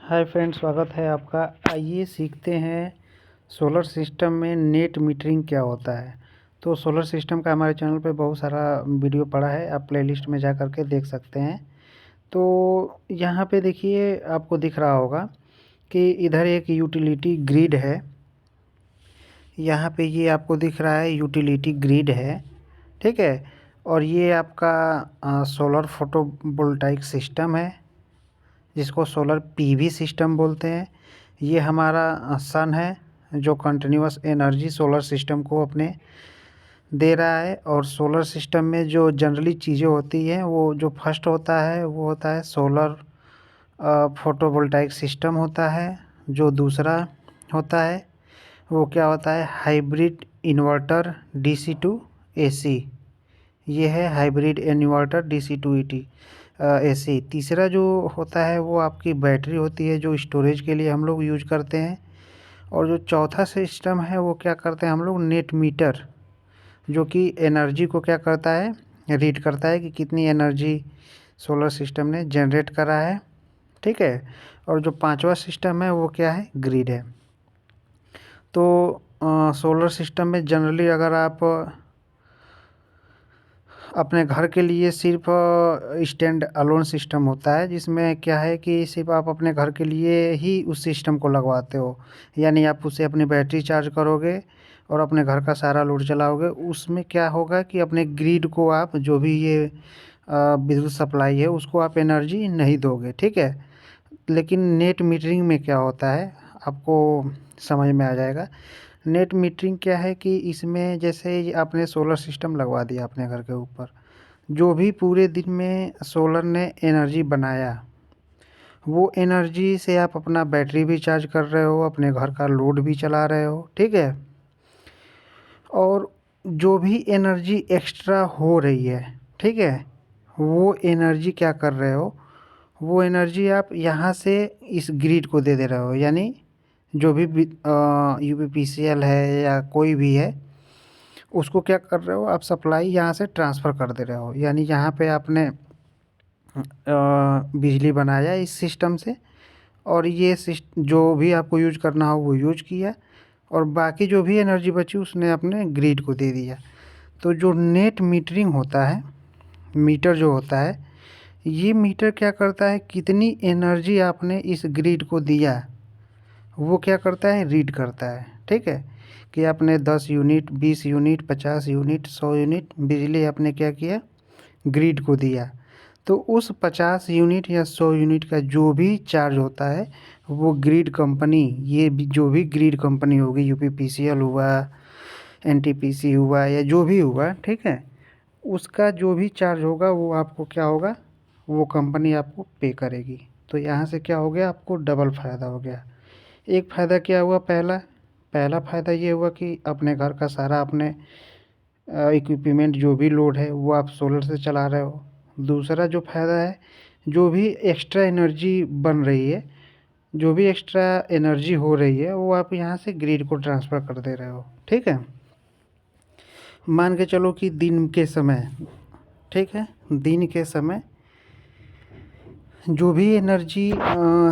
Hi friends, स्वागत है आपका। आइए सीखते हैं सोलर सिस्टम में नेट मीटरिंग क्या होता है। तो सोलर सिस्टम का हमारे चैनल पे बहुत सारा वीडियो पड़ा है, आप प्लेलिस्ट में जा कर के देख सकते हैं। तो यहाँ पे देखिए, आपको दिख रहा होगा कि इधर एक यूटिलिटी ग्रिड है। यहाँ पे ये आपको दिख रहा है यूटिलिटी ग्रिड है, ठीक है। और ये आपका सोलर फोटोवोल्टाइक सिस्टम है, जिसको सोलर पीवी सिस्टम बोलते हैं। ये हमारा सन है जो कंटिन्यूअस एनर्जी सोलर सिस्टम को अपने दे रहा है। और सोलर सिस्टम में जो जनरली चीज़ें होती हैं, वो जो फर्स्ट होता है वो होता है सोलर फोटोवोल्टाइक सिस्टम होता है। जो दूसरा होता है वो क्या होता है, hybrid inverter DC to AC. ये है hybrid inverter DC to AC. तीसरा जो होता है वो आपकी बैटरी होती है, जो स्टोरेज के लिए हम लोग यूज करते हैं। और जो चौथा सिस्टम है वो क्या करते हैं हम लोग, नेट मीटर, जो कि एनर्जी को क्या करता है, रीड करता है कि कितनी एनर्जी सोलर सिस्टम ने जनरेट करा है, ठीक है। और जो पांचवा सिस्टम है वो क्या है, ग्रिड है। तो सोलर सिस्टम में जनरली अगर आप अपने घर के लिए सिर्फ स्टैंड अलोन सिस्टम होता है, जिसमें क्या है कि सिर्फ आप अपने घर के लिए ही उस सिस्टम को लगवाते हो। यानी आप उसे अपनी बैटरी चार्ज करोगे और अपने घर का सारा लोड चलाओगे। उसमें क्या होगा कि अपने ग्रिड को आप जो भी ये विद्युत सप्लाई है उसको आप एनर्जी नहीं दोगे, ठीक है। लेकिन नेट मीटरिंग में क्या होता है आपको समझ में आ जाएगा। नेट मीटरिंग क्या है कि इसमें जैसे आपने सोलर सिस्टम लगवा दिया अपने घर के ऊपर, जो भी पूरे दिन में सोलर ने एनर्जी बनाया, वो एनर्जी से आप अपना बैटरी भी चार्ज कर रहे हो, अपने घर का लोड भी चला रहे हो, ठीक है। और जो भी एनर्जी एक्स्ट्रा हो रही है, ठीक है, वो एनर्जी क्या कर रहे हो, वो एनर्जी आप यहाँ से इस ग्रिड को दे दे रहे हो। यानी जो भी यूपीपीसीएल है या कोई भी है, उसको क्या कर रहे हो, आप सप्लाई यहाँ से ट्रांसफ़र कर दे रहे हो। यानी यहाँ पे आपने बिजली बनाया इस सिस्टम से, और ये जो भी आपको यूज करना हो वो यूज किया, और बाकी जो भी एनर्जी बची उसने अपने ग्रिड को दे दिया। तो जो नेट मीटरिंग होता है, मीटर जो होता है, ये मीटर क्या करता है, कितनी एनर्जी आपने इस ग्रिड को दिया वो क्या करता है, रीड करता है, ठीक है। कि आपने 10 यूनिट, 20 यूनिट, 50 यूनिट, 100 यूनिट बिजली आपने क्या किया, ग्रिड को दिया। तो उस 50 यूनिट या 100 यूनिट का जो भी चार्ज होता है, वो ग्रिड कंपनी, ये भी जो भी ग्रिड कंपनी होगी, यूपीपीसीएल हुआ, एनटीपीसी हुआ, या जो भी हुआ, ठीक है, उसका जो भी चार्ज होगा वो आपको क्या होगा, वो कंपनी आपको पे करेगी। तो यहाँ से क्या हो गया, आपको डबल फ़ायदा हो गया। एक फ़ायदा क्या हुआ, पहला पहला फ़ायदा ये हुआ कि अपने घर का सारा अपने इक्विपमेंट जो भी लोड है वो आप सोलर से चला रहे हो। दूसरा जो फ़ायदा है, जो भी एक्स्ट्रा एनर्जी बन रही है, जो भी एक्स्ट्रा एनर्जी हो रही है, वो आप यहाँ से ग्रिड को ट्रांसफ़र कर दे रहे हो, ठीक है। मान के चलो कि दिन के समय, ठीक है, दिन के समय जो भी एनर्जी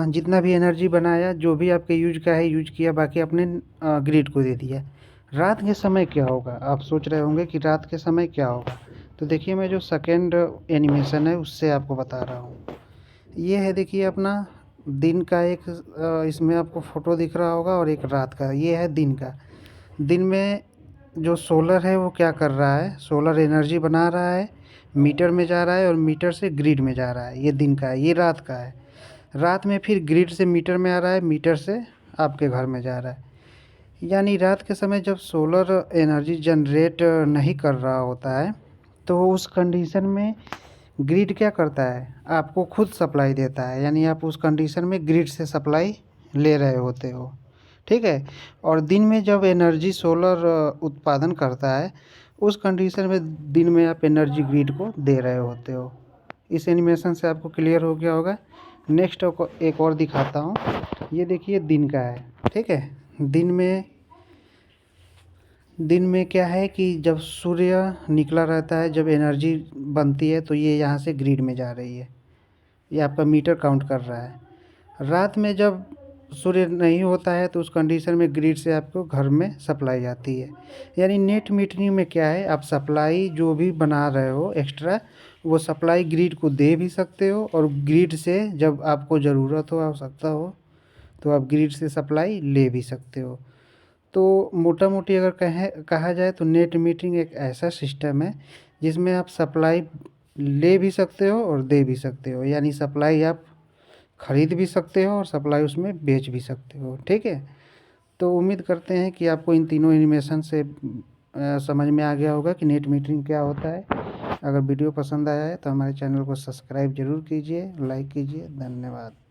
जितना भी एनर्जी बनाया, जो भी आपके यूज का है यूज किया, बाकी अपने ग्रिड को दे दिया। रात के समय क्या होगा, आप सोच रहे होंगे कि रात के समय क्या होगा। तो देखिए, मैं जो सेकेंड एनिमेशन है उससे आपको बता रहा हूँ। ये है, देखिए अपना दिन का एक इसमें आपको फ़ोटो दिख रहा होगा, और एक रात का। ये है दिन का। दिन में जो सोलर है वो क्या कर रहा है, सोलर एनर्जी बना रहा है, मीटर में जा रहा है, और मीटर से ग्रिड में जा रहा है। ये दिन का है, ये रात का है। रात में फिर ग्रिड से मीटर में आ रहा है, मीटर से आपके घर में जा रहा है। यानी रात के समय जब सोलर एनर्जी जनरेट नहीं कर रहा होता है, तो उस कंडीशन में ग्रिड क्या करता है, आपको खुद सप्लाई देता है। यानी आप उस कंडीशन में ग्रिड से सप्लाई ले रहे होते हो, ठीक है। और दिन में जब एनर्जी सोलर उत्पादन करता है, उस कंडीशन में दिन में आप एनर्जी ग्रिड को दे रहे होते हो। इस एनिमेशन से आपको क्लियर हो गया होगा। नेक्स्ट एक और दिखाता हूँ। ये देखिए दिन का है, ठीक है। दिन में क्या है कि जब सूर्य निकला रहता है, जब एनर्जी बनती है, तो ये यहाँ से ग्रिड में जा रही है। ये आपका मीटर काउंट कर रहा है। रात में जब सूर्य नहीं होता है तो उस कंडीशन में ग्रिड से आपको घर में सप्लाई जाती है। यानी नेट मीटरिंग में क्या है, आप सप्लाई जो भी बना रहे हो एक्स्ट्रा, वो सप्लाई ग्रिड को दे भी सकते हो, और ग्रिड से जब आपको ज़रूरत हो, आवश्यकता हो, तो आप ग्रिड से सप्लाई ले भी सकते हो। तो मोटा मोटी अगर कहा जाए तो नेट मीटरिंग एक ऐसा सिस्टम है जिसमें आप सप्लाई ले भी सकते हो और दे भी सकते हो। यानी सप्लाई आप खरीद भी सकते हो और सप्लाई उसमें बेच भी सकते हो। ठीक है, तो उम्मीद करते हैं कि आपको इन तीनों एनिमेशन से समझ में आ गया होगा कि नेट मीटरिंग क्या होता है। अगर वीडियो पसंद आया है तो हमारे चैनल को सब्सक्राइब ज़रूर कीजिए, लाइक कीजिए। धन्यवाद।